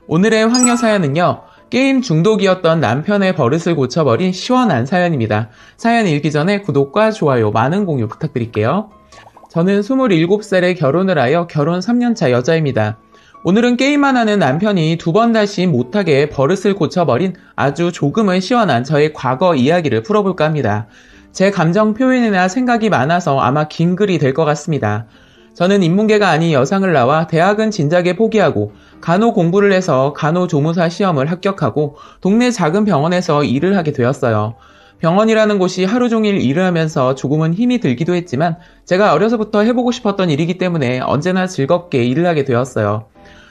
오늘의 황녀 사연은요, 게임 중독이었던 남편의 버릇을 고쳐버린 시원한 사연입니다. 사연 읽기 전에 구독과 좋아요, 많은 공유 부탁드릴게요. 저는 27살에 결혼을 하여 결혼 3년차 여자입니다. 오늘은 게임만 하는 남편이 두 번 다시 못하게 버릇을 고쳐버린 아주 조금은 시원한 저의 과거 이야기를 풀어볼까 합니다. 제 감정 표현이나 생각이 많아서 아마 긴 글이 될 것 같습니다. 저는 인문계가 아닌 여상을 나와 대학은 진작에 포기하고 간호 공부를 해서 간호조무사 시험을 합격하고 동네 작은 병원에서 일을 하게 되었어요. 병원이라는 곳이 하루 종일 일을 하면서 조금은 힘이 들기도 했지만 제가 어려서부터 해보고 싶었던 일이기 때문에 언제나 즐겁게 일을 하게 되었어요.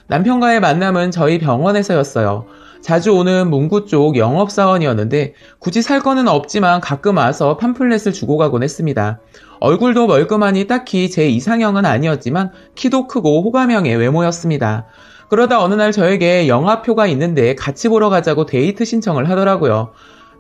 남편과의 만남은 저희 병원에서였어요. 자주 오는 문구 쪽 영업사원이었는데 굳이 살 거는 없지만 가끔 와서 팜플렛을 주고 가곤 했습니다. 얼굴도 멀끔하니 딱히 제 이상형은 아니었지만 키도 크고 호감형의 외모였습니다. 그러다 어느 날 저에게 영화표가 있는데 같이 보러 가자고 데이트 신청을 하더라고요.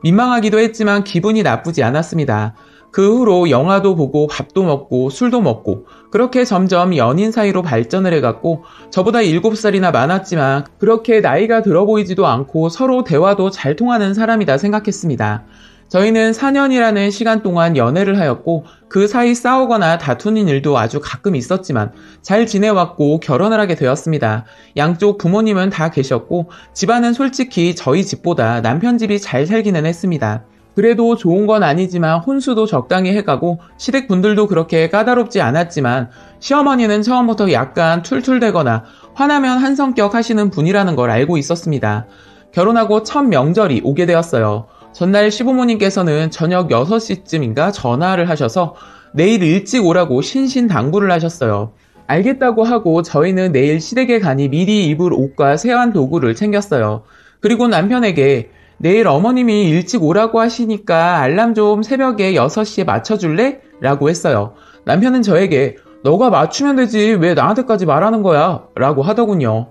민망하기도 했지만 기분이 나쁘지 않았습니다. 그 후로 영화도 보고 밥도 먹고 술도 먹고 그렇게 점점 연인 사이로 발전을 해갔고 저보다 7살이나 많았지만 그렇게 나이가 들어 보이지도 않고 서로 대화도 잘 통하는 사람이다 생각했습니다. 저희는 4년이라는 시간 동안 연애를 하였고 그 사이 싸우거나 다투는 일도 아주 가끔 있었지만 잘 지내왔고 결혼을 하게 되었습니다. 양쪽 부모님은 다 계셨고 집안은 솔직히 저희 집보다 남편 집이 잘 살기는 했습니다. 그래도 좋은 건 아니지만 혼수도 적당히 해가고 시댁분들도 그렇게 까다롭지 않았지만 시어머니는 처음부터 약간 툴툴대거나 화나면 한 성격 하시는 분이라는 걸 알고 있었습니다. 결혼하고 첫 명절이 오게 되었어요. 전날 시부모님께서는 저녁 6시쯤인가 전화를 하셔서 내일 일찍 오라고 신신당부를 하셨어요. 알겠다고 하고 저희는 내일 시댁에 가니 미리 입을 옷과 세안 도구를 챙겼어요. 그리고 남편에게 내일 어머님이 일찍 오라고 하시니까 알람 좀 새벽에 6시에 맞춰줄래? 라고 했어요. 남편은 저에게 너가 맞추면 되지 왜 나한테까지 말하는 거야? 라고 하더군요.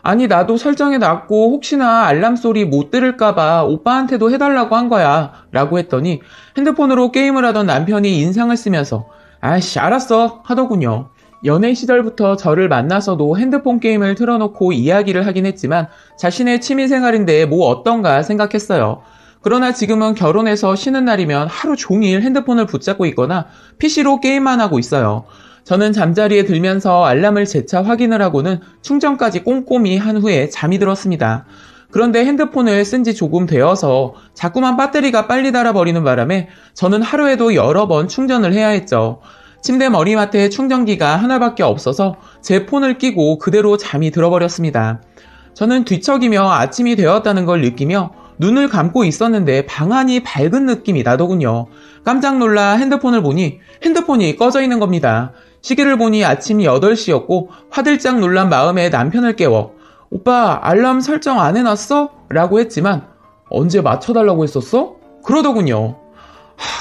아니 나도 설정해 놨고 혹시나 알람 소리 못 들을까봐 오빠한테도 해달라고 한 거야 라고 했더니 핸드폰으로 게임을 하던 남편이 인상을 쓰면서 아이씨 알았어 하더군요. 연애 시절부터 저를 만나서도 핸드폰 게임을 틀어놓고 이야기를 하긴 했지만 자신의 취미생활인데 뭐 어떤가 생각했어요. 그러나 지금은 결혼해서 쉬는 날이면 하루 종일 핸드폰을 붙잡고 있거나 PC로 게임만 하고 있어요. 저는 잠자리에 들면서 알람을 재차 확인을 하고는 충전까지 꼼꼼히 한 후에 잠이 들었습니다. 그런데 핸드폰을 쓴 지 조금 되어서 자꾸만 배터리가 빨리 닳아버리는 바람에 저는 하루에도 여러 번 충전을 해야 했죠. 침대 머리맡에 충전기가 하나밖에 없어서 제 폰을 끼고 그대로 잠이 들어버렸습니다. 저는 뒤척이며 아침이 되었다는 걸 느끼며 눈을 감고 있었는데 방안이 밝은 느낌이 나더군요. 깜짝 놀라 핸드폰을 보니 핸드폰이 꺼져 있는 겁니다. 시계를 보니 아침 8시였고 화들짝 놀란 마음에 남편을 깨워 오빠 알람 설정 안 해놨어? 라고 했지만 언제 맞춰달라고 했었어? 그러더군요.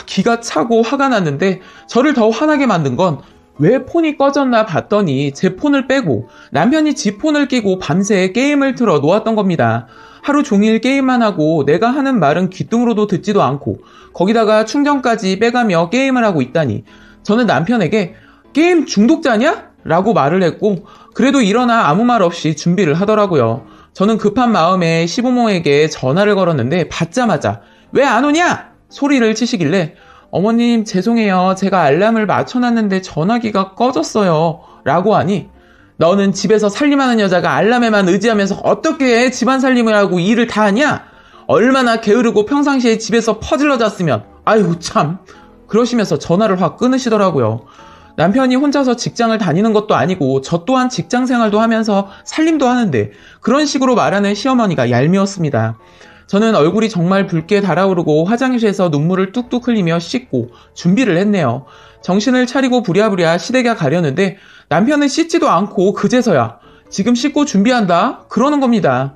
기가 차고 화가 났는데 저를 더 화나게 만든 건 왜 폰이 꺼졌나 봤더니 제 폰을 빼고 남편이 지 폰을 끼고 밤새 게임을 틀어 놓았던 겁니다. 하루 종일 게임만 하고 내가 하는 말은 귀뚱으로도 듣지도 않고 거기다가 충전까지 빼가며 게임을 하고 있다니 저는 남편에게 게임 중독자냐? 라고 말을 했고 그래도 일어나 아무 말 없이 준비를 하더라고요. 저는 급한 마음에 시부모에게 전화를 걸었는데 받자마자 왜 안 오냐? 소리를 치시길래 어머님 죄송해요. 제가 알람을 맞춰놨는데 전화기가 꺼졌어요. 라고 하니 너는 집에서 살림하는 여자가 알람에만 의지하면서 어떻게 집안 살림을 하고 일을 다 하냐? 얼마나 게으르고 평상시에 집에서 퍼질러 잤으면 아이고 참 그러시면서 전화를 확 끊으시더라고요. 남편이 혼자서 직장을 다니는 것도 아니고 저 또한 직장 생활도 하면서 살림도 하는데 그런 식으로 말하는 시어머니가 얄미웠습니다. 저는 얼굴이 정말 붉게 달아오르고 화장실에서 눈물을 뚝뚝 흘리며 씻고 준비를 했네요. 정신을 차리고 부랴부랴 시댁에 가려는데 남편은 씻지도 않고 그제서야 지금 씻고 준비한다? 그러는 겁니다.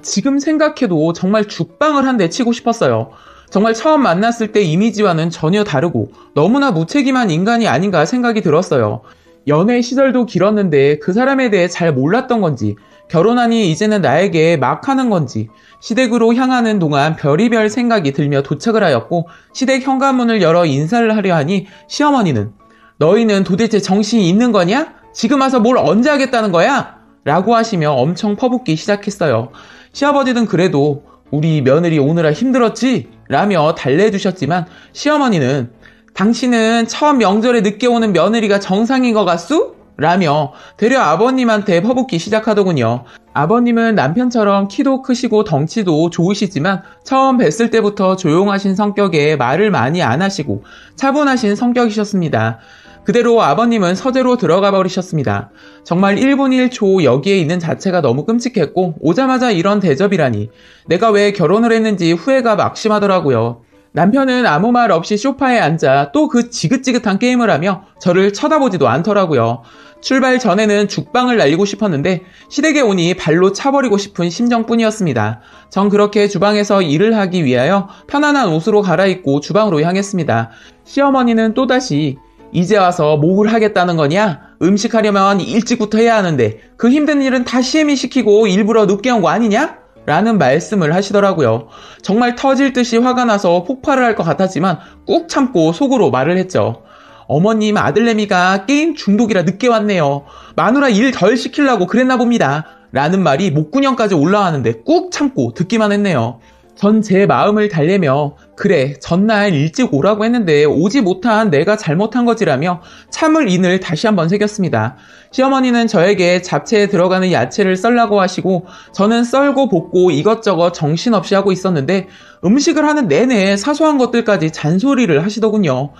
지금 생각해도 정말 죽방을 한 대 치고 싶었어요. 정말 처음 만났을 때 이미지와는 전혀 다르고 너무나 무책임한 인간이 아닌가 생각이 들었어요. 연애 시절도 길었는데 그 사람에 대해 잘 몰랐던 건지 결혼하니 이제는 나에게 막 하는 건지 시댁으로 향하는 동안 별의별 생각이 들며 도착을 하였고 시댁 현관문을 열어 인사를 하려 하니 시어머니는 너희는 도대체 정신이 있는 거냐? 지금 와서 뭘 언제 하겠다는 거야? 라고 하시며 엄청 퍼붓기 시작했어요. 시아버지는 그래도 우리 며느리 오느라 힘들었지? 라며 달래주셨지만 시어머니는 당신은 처음 명절에 늦게 오는 며느리가 정상인 것 같수? 라며 되려 아버님한테 퍼붓기 시작하더군요. 아버님은 남편처럼 키도 크시고 덩치도 좋으시지만 처음 뵀을 때부터 조용하신 성격에 말을 많이 안 하시고 차분하신 성격이셨습니다. 그대로 아버님은 서재로 들어가 버리셨습니다. 정말 1분 1초 여기에 있는 자체가 너무 끔찍했고 오자마자 이런 대접이라니 내가 왜 결혼을 했는지 후회가 막심하더라고요. 남편은 아무 말 없이 소파에 앉아 또 그 지긋지긋한 게임을 하며 저를 쳐다보지도 않더라고요. 출발 전에는 죽방을 날리고 싶었는데 시댁에 오니 발로 차버리고 싶은 심정뿐이었습니다. 전 그렇게 주방에서 일을 하기 위하여 편안한 옷으로 갈아입고 주방으로 향했습니다. 시어머니는 또다시 이제 와서 뭘 하겠다는 거냐? 음식하려면 일찍부터 해야 하는데 그 힘든 일은 다 시애미 시키고 일부러 늦게 온 거 아니냐? 라는 말씀을 하시더라고요. 정말 터질 듯이 화가 나서 폭발을 할 것 같았지만 꾹 참고 속으로 말을 했죠. 어머님 아들내미가 게임 중독이라 늦게 왔네요. 마누라 일 덜 시키려고 그랬나 봅니다. 라는 말이 목구녕까지 올라왔는데 꾹 참고 듣기만 했네요. 전 제 마음을 달래며 그래 전날 일찍 오라고 했는데 오지 못한 내가 잘못한 거지라며 참을 인을 다시 한번 새겼습니다. 시어머니는 저에게 잡채에 들어가는 야채를 썰라고 하시고 저는 썰고 볶고 이것저것 정신없이 하고 있었는데 음식을 하는 내내 사소한 것들까지 잔소리를 하시더군요.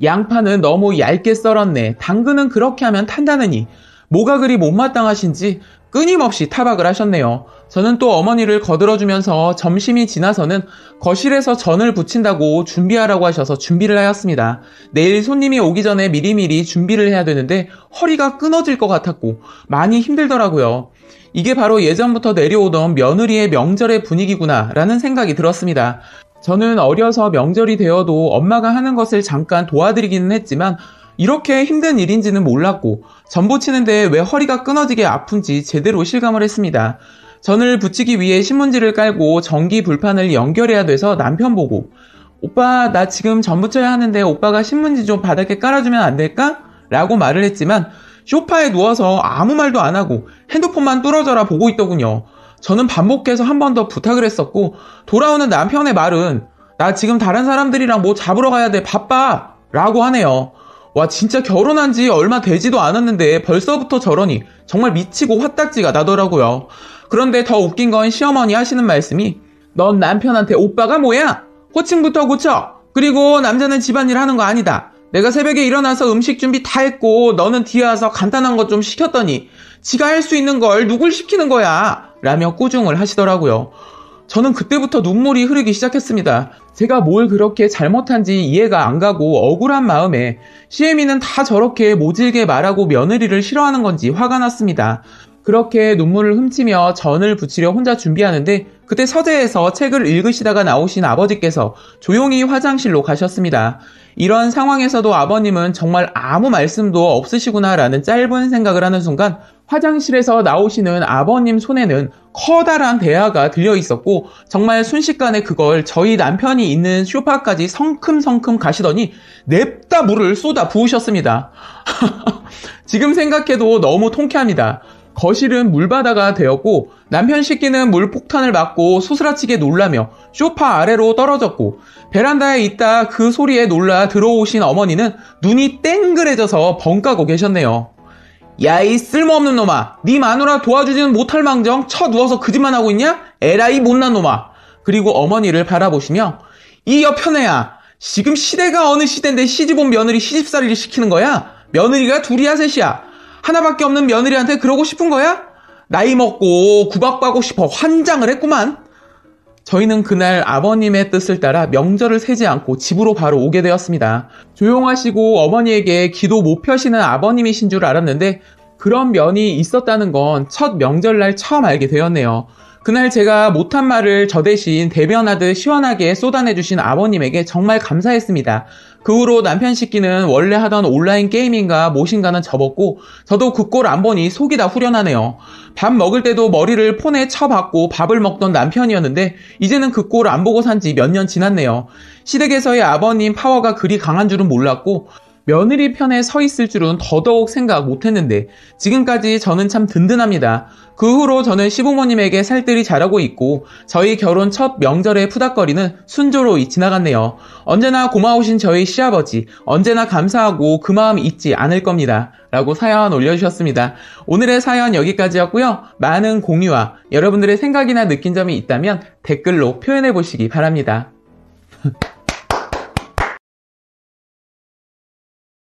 양파는 너무 얇게 썰었네. 당근은 그렇게 하면 탄다느니. 뭐가 그리 못마땅하신지 끊임없이 타박을 하셨네요. 저는 또 어머니를 거들어주면서 점심이 지나서는 거실에서 전을 부친다고 준비하라고 하셔서 준비를 하였습니다. 내일 손님이 오기 전에 미리미리 준비를 해야 되는데 허리가 끊어질 것 같았고 많이 힘들더라고요. 이게 바로 예전부터 내려오던 며느리의 명절의 분위기구나 라는 생각이 들었습니다. 저는 어려서 명절이 되어도 엄마가 하는 것을 잠깐 도와드리기는 했지만 이렇게 힘든 일인지는 몰랐고 전 부치는데 왜 허리가 끊어지게 아픈지 제대로 실감을 했습니다. 전을 부치기 위해 신문지를 깔고 전기 불판을 연결해야 돼서 남편 보고 오빠 나 지금 전 부쳐야 하는데 오빠가 신문지 좀 바닥에 깔아주면 안 될까? 라고 말을 했지만 소파에 누워서 아무 말도 안 하고 핸드폰만 뚫어져라 보고 있더군요. 저는 반복해서 한 번 더 부탁을 했었고 돌아오는 남편의 말은 나 지금 다른 사람들이랑 뭐 잡으러 가야 돼 바빠 라고 하네요. 와 진짜 결혼한 지 얼마 되지도 않았는데 벌써부터 저러니 정말 미치고 화딱지가 나더라고요. 그런데 더 웃긴 건 시어머니 하시는 말씀이 넌 남편한테 오빠가 뭐야? 호칭부터 고쳐. 그리고 남자는 집안일 하는 거 아니다. 내가 새벽에 일어나서 음식 준비 다 했고 너는 뒤에 와서 간단한 것 좀 시켰더니 지가 할 수 있는 걸 누굴 시키는 거야? 라며 꾸중을 하시더라고요. 저는 그때부터 눈물이 흐르기 시작했습니다. 제가 뭘 그렇게 잘못한지 이해가 안 가고 억울한 마음에 시애미는 다 저렇게 모질게 말하고 며느리를 싫어하는 건지 화가 났습니다. 그렇게 눈물을 훔치며 전을 부치려 혼자 준비하는데 그때 서재에서 책을 읽으시다가 나오신 아버지께서 조용히 화장실로 가셨습니다. 이런 상황에서도 아버님은 정말 아무 말씀도 없으시구나라는 짧은 생각을 하는 순간 화장실에서 나오시는 아버님 손에는 커다란 대야가 들려 있었고 정말 순식간에 그걸 저희 남편이 있는 소파까지 성큼성큼 가시더니 냅다 물을 쏟아 부으셨습니다. 지금 생각해도 너무 통쾌합니다. 거실은 물바다가 되었고 남편 씻기는 물폭탄을 맞고 소스라치게 놀라며 소파 아래로 떨어졌고 베란다에 있다 그 소리에 놀라 들어오신 어머니는 눈이 땡그레져서 벙까고 계셨네요. 야 이 쓸모없는 놈아 네 마누라 도와주지는 못할 망정 쳐누워서 그 짓만 하고 있냐? 에라이 못난 놈아. 그리고 어머니를 바라보시며 이 여편애야 지금 시대가 어느 시대인데 시집온 며느리 시집살이를 시키는 거야? 며느리가 둘이야 셋이야? 하나밖에 없는 며느리한테 그러고 싶은 거야? 나이 먹고 구박받고 싶어 환장을 했구만. 저희는 그날 아버님의 뜻을 따라 명절을 세지 않고 집으로 바로 오게 되었습니다. 조용하시고 어머니에게 기도 못 펴시는 아버님이신 줄 알았는데 그런 면이 있었다는 건 첫 명절날 처음 알게 되었네요. 그날 제가 못한 말을 저 대신 대변하듯 시원하게 쏟아내주신 아버님에게 정말 감사했습니다. 그 후로 남편 씻기는 원래 하던 온라인 게임인가 무엇인가는 접었고 저도 그 꼴 안 보니 속이 다 후련하네요. 밥 먹을 때도 머리를 폰에 쳐박고 밥을 먹던 남편이었는데 이제는 그 꼴 안 보고 산 지 몇 년 지났네요. 시댁에서의 아버님 파워가 그리 강한 줄은 몰랐고 며느리 편에 서 있을 줄은 더더욱 생각 못했는데 지금까지 저는 참 든든합니다. 그 후로 저는 시부모님에게 살뜰히 잘하고 있고 저희 결혼 첫 명절의 푸닥거리는 순조로이 지나갔네요. 언제나 고마우신 저희 시아버지, 언제나 감사하고 그 마음 잊지 않을 겁니다. 라고 사연 올려주셨습니다. 오늘의 사연 여기까지였고요. 많은 공유와 여러분들의 생각이나 느낀 점이 있다면 댓글로 표현해 보시기 바랍니다.